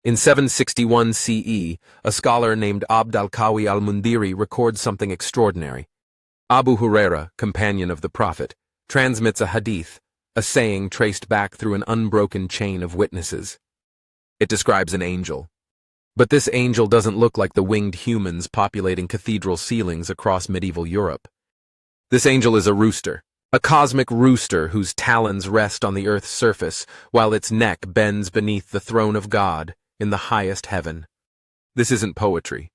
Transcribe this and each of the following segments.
In 761 CE, a scholar named Abd al-Qawi al-Mundiri records something extraordinary. Abu Huraira, companion of the Prophet, transmits a hadith, a saying traced back through an unbroken chain of witnesses. It describes an angel. But this angel doesn't look like the winged humans populating cathedral ceilings across medieval Europe. This angel is a rooster, a cosmic rooster whose talons rest on the earth's surface while its neck bends beneath the throne of God in the highest heaven. This isn't poetry.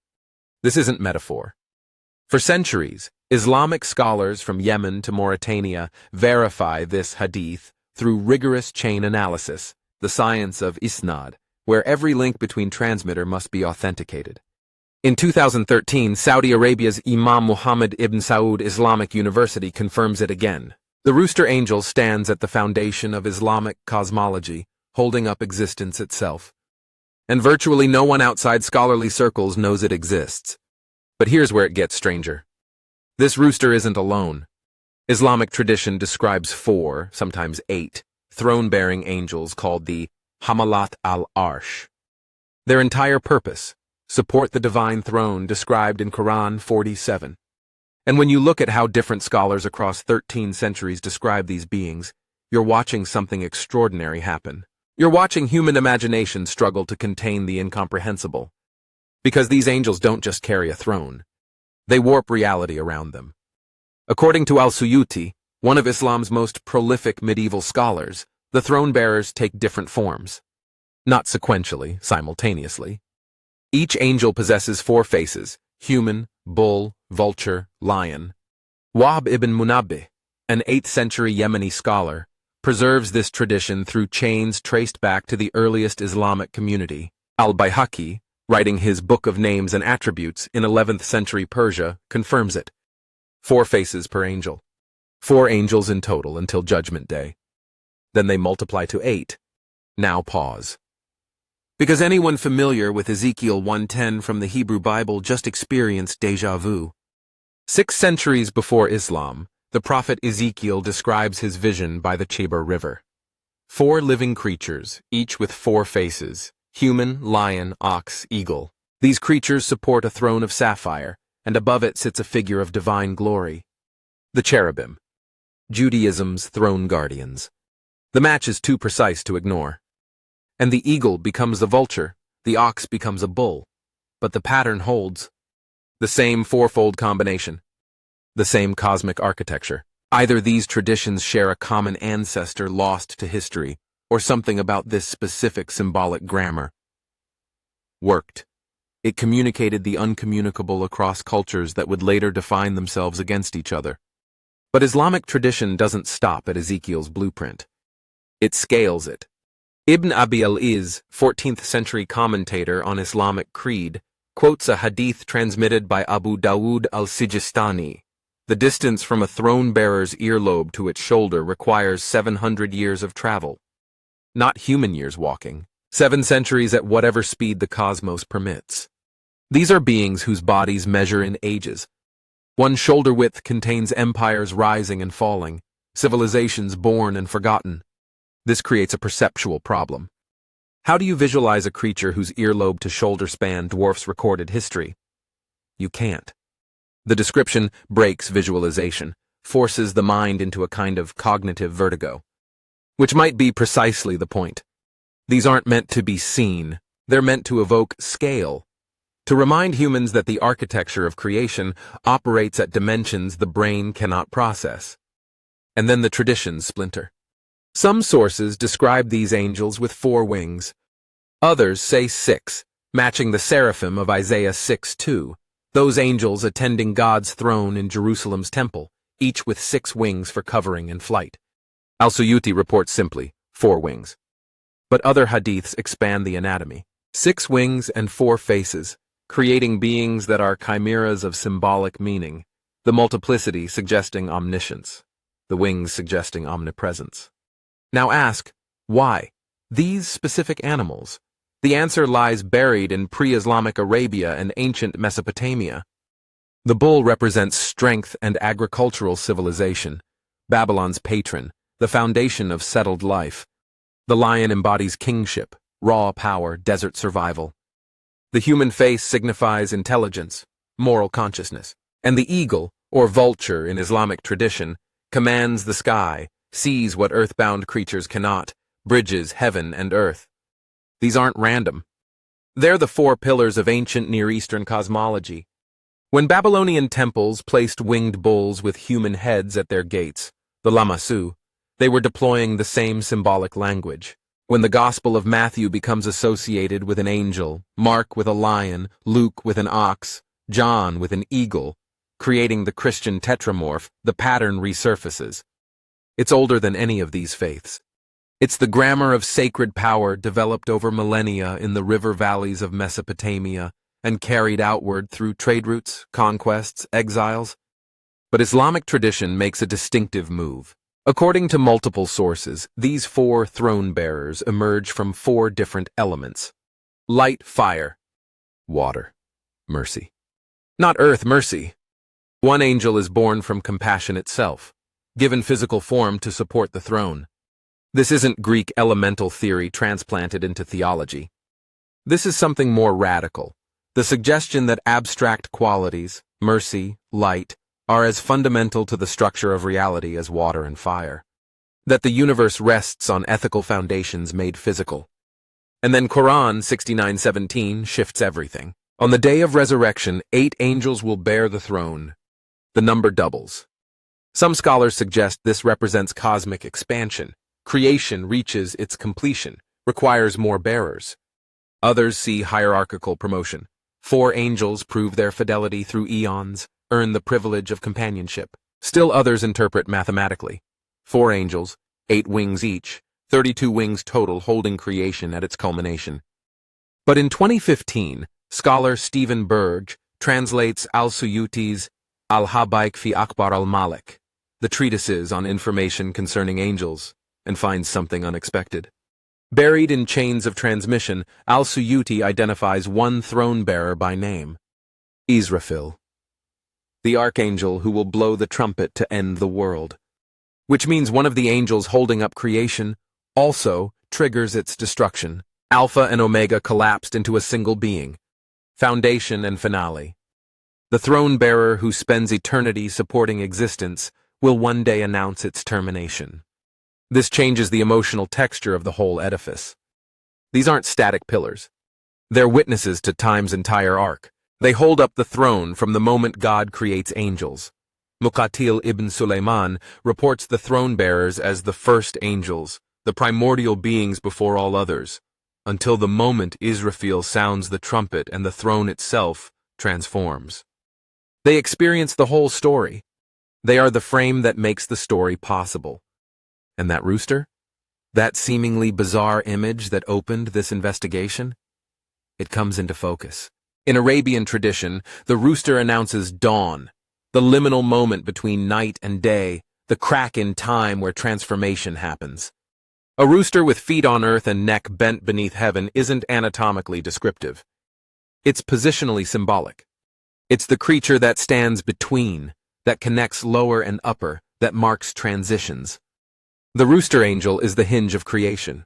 This isn't metaphor. For centuries, Islamic scholars from Yemen to Mauritania verify this hadith through rigorous chain analysis, the science of isnad, where every link between transmitter must be authenticated. In 2013, Saudi Arabia's Imam Muhammad ibn Saud Islamic University confirms it again. The rooster angel stands at the foundation of Islamic cosmology, holding up existence itself. And virtually no one outside scholarly circles knows it exists. But here's where it gets stranger. This rooster isn't alone. Islamic tradition describes 4, sometimes 8, throne-bearing angels called the Hamalat al-Arsh. Their entire purpose: support the divine throne described in Quran 47. And when you look at how different scholars across 13 centuries describe these beings, you're watching something extraordinary happen. You're watching human imagination struggle to contain the incomprehensible. Because these angels don't just carry a throne. They warp reality around them. According to al-Suyuti, one of Islam's most prolific medieval scholars, the throne-bearers take different forms. Not sequentially, simultaneously. Each angel possesses 4 faces: human, bull, vulture, lion. Wahb ibn Munabbih, an 8th century Yemeni scholar, preserves this tradition through chains traced back to the earliest Islamic community. Al-Bayhaqi, writing his Book of Names and Attributes in 11th century Persia, confirms it. 4 faces per angel. 4 angels in total until Judgment Day. Then they multiply to 8. Now pause. Because anyone familiar with Ezekiel 1:10 from the Hebrew Bible just experienced déjà vu. 6 centuries before Islam, the prophet Ezekiel describes his vision by the Chebar River. 4 living creatures, each with 4 faces: human, lion, ox, eagle. These creatures support a throne of sapphire, and above it sits a figure of divine glory. The cherubim, Judaism's throne guardians. The match is too precise to ignore. And the eagle becomes the vulture, the ox becomes a bull. But the pattern holds. The same 4-fold combination. The same cosmic architecture. Either these traditions share a common ancestor lost to history, or something about this specific symbolic grammar worked. It communicated the uncommunicable across cultures that would later define themselves against each other. But Islamic tradition doesn't stop at Ezekiel's blueprint. It scales it. Ibn Abi al-Iz, 14th century commentator on Islamic creed, quotes a hadith transmitted by Abu Dawud al-Sijistani. The distance from a throne-bearer's earlobe to its shoulder requires 700 years of travel. Not human years walking, 7 centuries at whatever speed the cosmos permits. These are beings whose bodies measure in ages. One shoulder width contains empires rising and falling, civilizations born and forgotten. This creates a perceptual problem. How do you visualize a creature whose earlobe to shoulder span dwarfs recorded history? You can't. The description breaks visualization, forces the mind into a kind of cognitive vertigo. Which might be precisely the point. These aren't meant to be seen. They're meant to evoke scale. To remind humans that the architecture of creation operates at dimensions the brain cannot process. And then the traditions splinter. Some sources describe these angels with 4 wings. Others say 6, matching the seraphim of Isaiah 6:2, those angels attending God's throne in Jerusalem's temple, each with 6 wings for covering and flight. Al-Suyuti reports simply 4 wings. But other hadiths expand the anatomy. 6 wings and 4 faces, creating beings that are chimeras of symbolic meaning, the multiplicity suggesting omniscience, the wings suggesting omnipresence. Now ask, why? These specific animals? The answer lies buried in pre-Islamic Arabia and ancient Mesopotamia. The bull represents strength and agricultural civilization, Babylon's patron, the foundation of settled life. The lion embodies kingship, raw power, desert survival. The human face signifies intelligence, moral consciousness, and the eagle, or vulture in Islamic tradition, commands the sky, sees what earthbound creatures cannot, bridges heaven and earth. These aren't random. They're the four pillars of ancient Near Eastern cosmology. When Babylonian temples placed winged bulls with human heads at their gates, the Lamassu, they were deploying the same symbolic language. When the Gospel of Matthew becomes associated with an angel, Mark with a lion, Luke with an ox, John with an eagle, creating the Christian tetramorph, the pattern resurfaces. It's older than any of these faiths. It's the grammar of sacred power developed over millennia in the river valleys of Mesopotamia and carried outward through trade routes, conquests, exiles. But Islamic tradition makes a distinctive move. According to multiple sources, these four throne-bearers emerge from four different elements. Light, fire. Water, mercy. Not earth, mercy. One angel is born from compassion itself, given physical form to support the throne. This isn't Greek elemental theory transplanted into theology. This is something more radical. The suggestion that abstract qualities, mercy, light, are as fundamental to the structure of reality as water and fire. That the universe rests on ethical foundations made physical. And then Quran 69:17 shifts everything. On the day of resurrection, 8 angels will bear the throne. The number doubles. Some scholars suggest this represents cosmic expansion. Creation reaches its completion, requires more bearers. Others see hierarchical promotion. 4 angels prove their fidelity through eons, earn the privilege of companionship. Still others interpret mathematically. 4 angels, 8 wings each, 32 wings total holding creation at its culmination. But in 2015, scholar Stephen Berge translates Al-Suyuti's Al-Habaik fi Akbar al-Malik, the treatises on information concerning angels, and finds something unexpected. Buried in chains of transmission, Al-Suyuti identifies one throne-bearer by name, Israfil, the archangel who will blow the trumpet to end the world, which means one of the angels holding up creation also triggers its destruction. Alpha and Omega collapsed into a single being, foundation and finale. The throne-bearer who spends eternity supporting existence will one day announce its termination. This changes the emotional texture of the whole edifice. These aren't static pillars. They're witnesses to time's entire arc. They hold up the throne from the moment God creates angels. Muqatil ibn Sulaiman reports the throne-bearers as the first angels, the primordial beings before all others, until the moment Israfil sounds the trumpet and the throne itself transforms. They experience the whole story. They are the frame that makes the story possible. And that rooster? That seemingly bizarre image that opened this investigation? It comes into focus. In Arabian tradition, the rooster announces dawn, the liminal moment between night and day, the crack in time where transformation happens. A rooster with feet on earth and neck bent beneath heaven isn't anatomically descriptive. It's positionally symbolic. It's the creature that stands between, that connects lower and upper, that marks transitions. The rooster angel is the hinge of creation.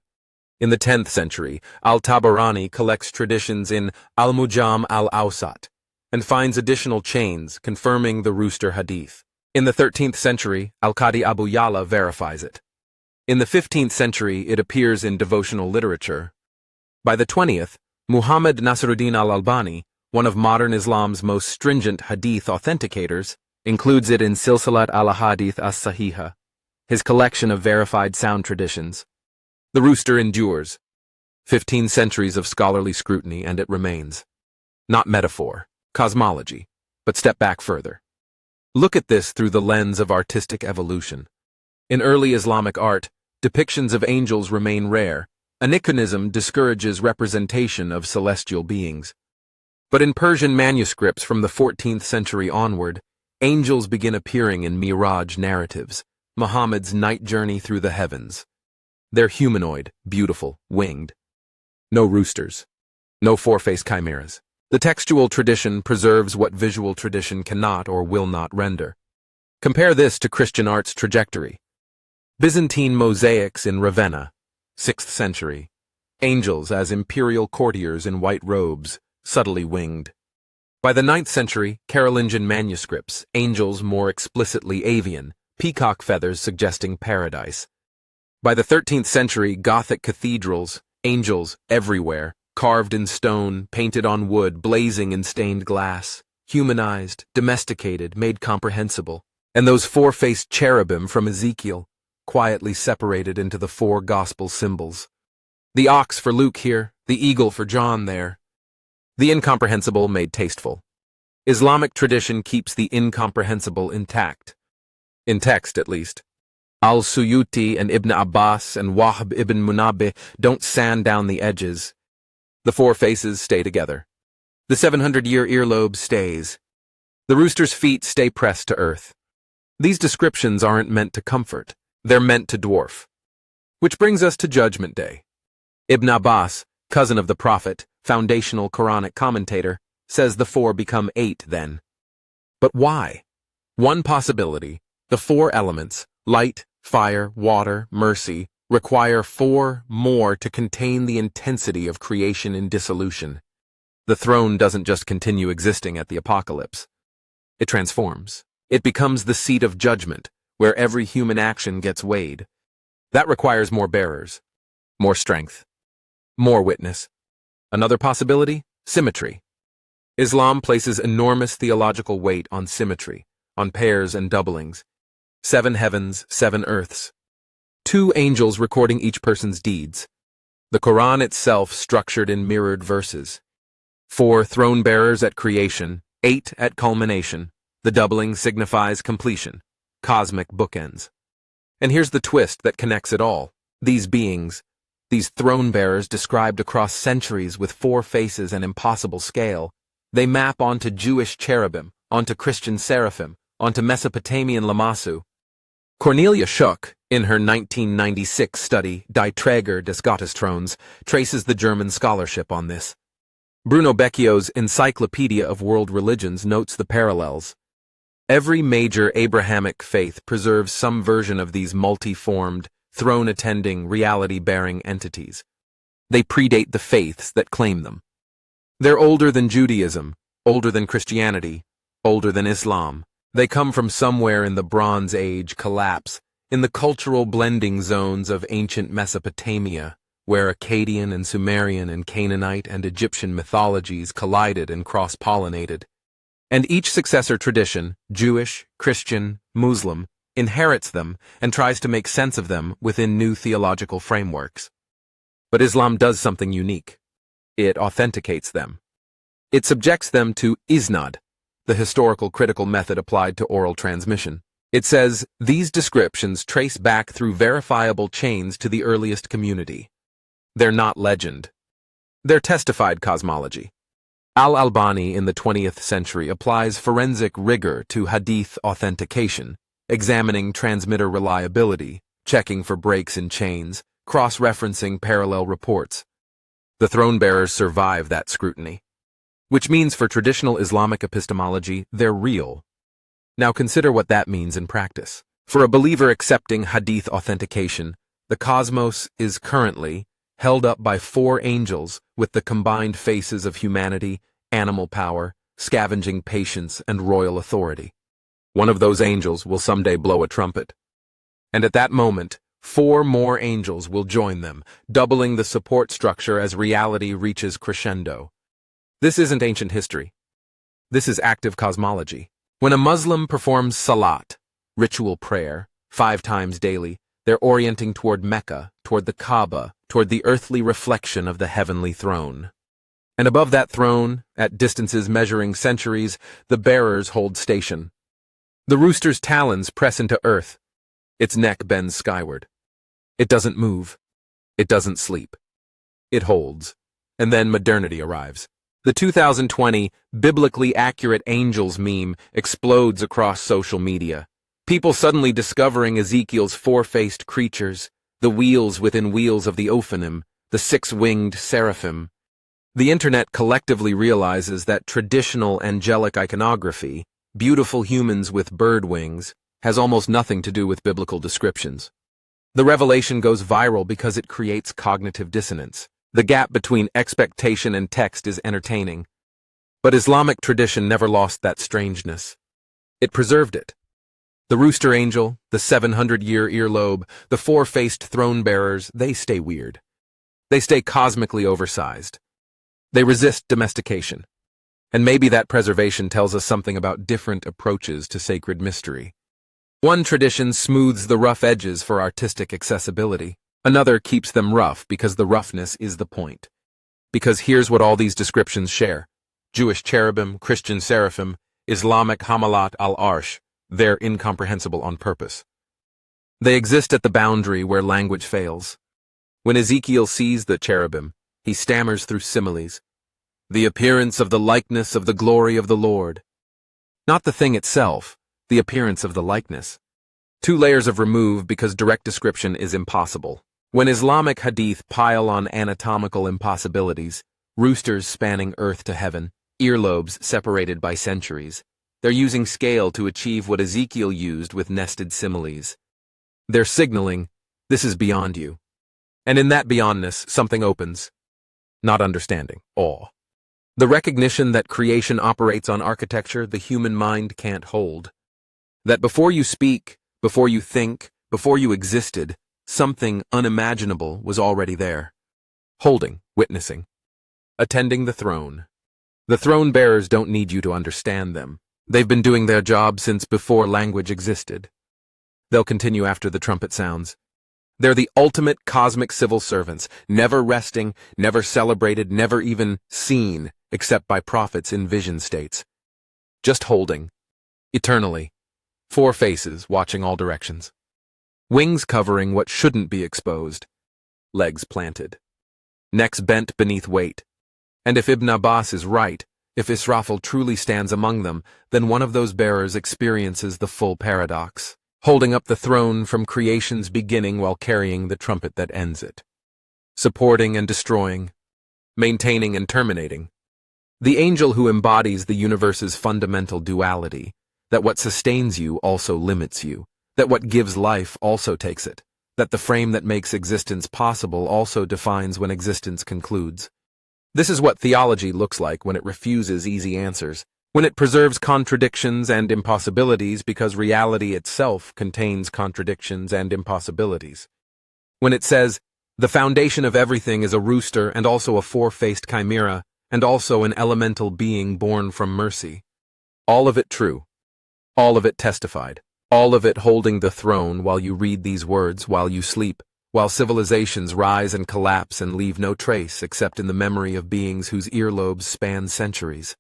In the 10th century, Al-Tabarani collects traditions in Al-Mujam al-Awsat and finds additional chains confirming the rooster hadith. In the 13th century, Al-Qadi Abu Yala verifies it. In the 15th century, it appears in devotional literature. By the 20th, Muhammad Nasruddin al-Albani, one of modern Islam's most stringent hadith authenticators, includes it in Silsilat al-Ahadith as-Sahiha, his collection of verified sound traditions. The rooster endures. 15 centuries of scholarly scrutiny, and it remains. Not metaphor, cosmology, but step back further. Look at this through the lens of artistic evolution. In early Islamic art, depictions of angels remain rare. Aniconism discourages representation of celestial beings. But in Persian manuscripts from the 14th century onward, angels begin appearing in Miraj narratives, Muhammad's night journey through the heavens. They're humanoid, beautiful, winged. No roosters. No four-faced chimeras. The textual tradition preserves what visual tradition cannot or will not render. Compare this to Christian art's trajectory. Byzantine mosaics in Ravenna, 6th century. angels as imperial courtiers in white robes, subtly winged. By the 9th century, Carolingian manuscripts, angels more explicitly avian, peacock feathers suggesting paradise. By the 13th century, Gothic cathedrals, angels everywhere, carved in stone, painted on wood, blazing in stained glass, humanized, domesticated, made comprehensible. And those four-faced cherubim from Ezekiel, quietly separated into the 4 gospel symbols. The ox for Luke here, the eagle for John there. The incomprehensible made tasteful. Islamic tradition keeps the incomprehensible intact. In text, at least. Al-Suyuti and Ibn Abbas and Wahb ibn Munabbih don't sand down the edges. The 4 faces stay together. The 700-year earlobe stays. The rooster's feet stay pressed to earth. These descriptions aren't meant to comfort. They're meant to dwarf. Which brings us to Judgment Day. Ibn Abbas, cousin of the Prophet, foundational Quranic commentator, says the 4 become 8 then. But why? One possibility, the 4 elements, light, fire, water, mercy, require 4 more to contain the intensity of creation in dissolution. The throne doesn't just continue existing at the apocalypse. It transforms. It becomes the seat of judgment, where every human action gets weighed. That requires more bearers, more strength, more witness. Another possibility? Symmetry. Islam places enormous theological weight on symmetry, on pairs and doublings. 7 heavens, 7 earths. 2 angels recording each person's deeds. The Quran itself structured in mirrored verses. 4 throne bearers at creation, 8 at culmination. The doubling signifies completion, cosmic bookends. And here's the twist that connects it all. These beings, these throne bearers described across centuries with 4 faces and impossible scale, they map onto Jewish cherubim, onto Christian seraphim, onto Mesopotamian lamassu. Cornelia Schuck, in her 1996 study Die Träger des Gottesthrones, traces the German scholarship on this. Bruno Becchio's Encyclopedia of World Religions notes the parallels. Every major Abrahamic faith preserves some version of these multi-formed, throne-attending, reality-bearing entities. They predate the faiths that claim them. They're older than Judaism, older than Christianity, older than Islam. They come from somewhere in the Bronze Age collapse, in the cultural blending zones of ancient Mesopotamia, where Akkadian and Sumerian and Canaanite and Egyptian mythologies collided and cross-pollinated. And each successor tradition, Jewish, Christian, Muslim, inherits them and tries to make sense of them within new theological frameworks. But Islam does something unique. It authenticates them. It subjects them to isnad, the historical critical method applied to oral transmission. It says, these descriptions trace back through verifiable chains to the earliest community. They're not legend. They're testified cosmology. Al-Albani in the 20th century applies forensic rigor to hadith authentication, examining transmitter reliability, checking for breaks in chains, cross-referencing parallel reports. The throne bearers survive that scrutiny. Which means for traditional Islamic epistemology, they're real. Now consider what that means in practice. For a believer accepting hadith authentication, the cosmos is currently held up by 4 angels with the combined faces of humanity, animal power, scavenging patience, and royal authority. One of those angels will someday blow a trumpet. And at that moment, 4 more angels will join them, doubling the support structure as reality reaches crescendo. This isn't ancient history. This is active cosmology. When a Muslim performs salat, ritual prayer, 5 times daily, they're orienting toward Mecca, toward the Kaaba, toward the earthly reflection of the heavenly throne. And above that throne, at distances measuring centuries, the bearers hold station. The rooster's talons press into earth. Its neck bends skyward. It doesn't move. It doesn't sleep. It holds. And then modernity arrives. The 2020 biblically accurate angels meme explodes across social media. People suddenly discovering Ezekiel's 4-faced creatures, the wheels within wheels of the Ophanim, the 6-winged seraphim. The internet collectively realizes that traditional angelic iconography, beautiful humans with bird wings, has almost nothing to do with biblical descriptions. The revelation goes viral because it creates cognitive dissonance. The gap between expectation and text is entertaining. But Islamic tradition never lost that strangeness. It preserved it. The rooster angel, the 700-year earlobe, the four-faced throne-bearers, they stay weird. They stay cosmically oversized. They resist domestication. And maybe that preservation tells us something about different approaches to sacred mystery. One tradition smooths the rough edges for artistic accessibility. Another keeps them rough because the roughness is the point. Because here's what all these descriptions share. Jewish cherubim, Christian seraphim, Islamic hamalat al-arsh, they're incomprehensible on purpose. They exist at the boundary where language fails. When Ezekiel sees the cherubim, he stammers through similes. The appearance of the likeness of the glory of the Lord. Not the thing itself, the appearance of the likeness. 2 layers of remove because direct description is impossible. When Islamic hadith pile on anatomical impossibilities, roosters spanning earth to heaven, earlobes separated by centuries, they're using scale to achieve what Ezekiel used with nested similes. They're signaling, this is beyond you. And in that beyondness, something opens. Not understanding, awe. The recognition that creation operates on architecture the human mind can't hold. That before you speak, before you think, before you existed, something unimaginable was already there. Holding, witnessing. Attending the throne. The throne bearers don't need you to understand them. They've been doing their job since before language existed. They'll continue after the trumpet sounds. They're the ultimate cosmic civil servants, never resting, never celebrated, never even seen, except by prophets in vision states. Just holding. Eternally. 4 faces watching all directions. Wings covering what shouldn't be exposed. Legs planted. Necks bent beneath weight. And if Ibn Abbas is right, if Israfil truly stands among them, then one of those bearers experiences the full paradox, holding up the throne from creation's beginning while carrying the trumpet that ends it. Supporting and destroying. Maintaining and terminating. The angel who embodies the universe's fundamental duality, that what sustains you also limits you, that what gives life also takes it, that the frame that makes existence possible also defines when existence concludes. This is what theology looks like when it refuses easy answers, when it preserves contradictions and impossibilities because reality itself contains contradictions and impossibilities. When it says, the foundation of everything is a rooster and also a 4-faced chimera, and also an elemental being born from mercy. All of it true. All of it testified. All of it holding the throne while you read these words, while you sleep, while civilizations rise and collapse and leave no trace except in the memory of beings whose earlobes span centuries.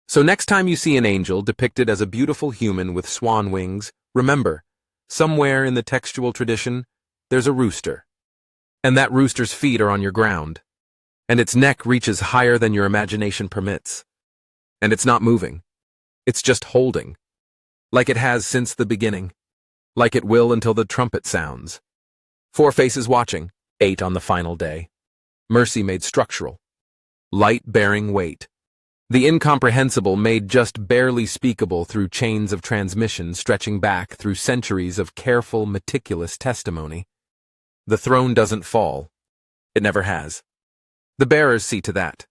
So next time you see an angel depicted as a beautiful human with swan wings, remember, somewhere in the textual tradition, there's a rooster. And that rooster's feet are on your ground. And its neck reaches higher than your imagination permits. And it's not moving. It's just holding. Like it has since the beginning. Like it will until the trumpet sounds. 4 faces watching, 8 on the final day. Mercy made structural. Light bearing weight. The incomprehensible made just barely speakable through chains of transmission stretching back through centuries of careful, meticulous testimony. The throne doesn't fall. It never has. The bearers see to that.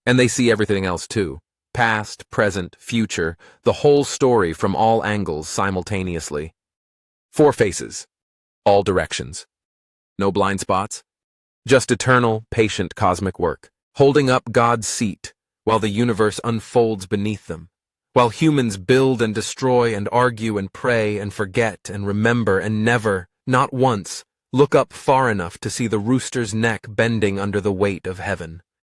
And they see everything else too. Past, present, future, the whole story from all angles simultaneously. 4 faces. All directions. No blind spots. Just eternal, patient cosmic work, holding up God's seat while the universe unfolds beneath them, while humans build and destroy and argue and pray and forget and remember and never, not once, look up far enough to see the rooster's neck bending under the weight of heaven.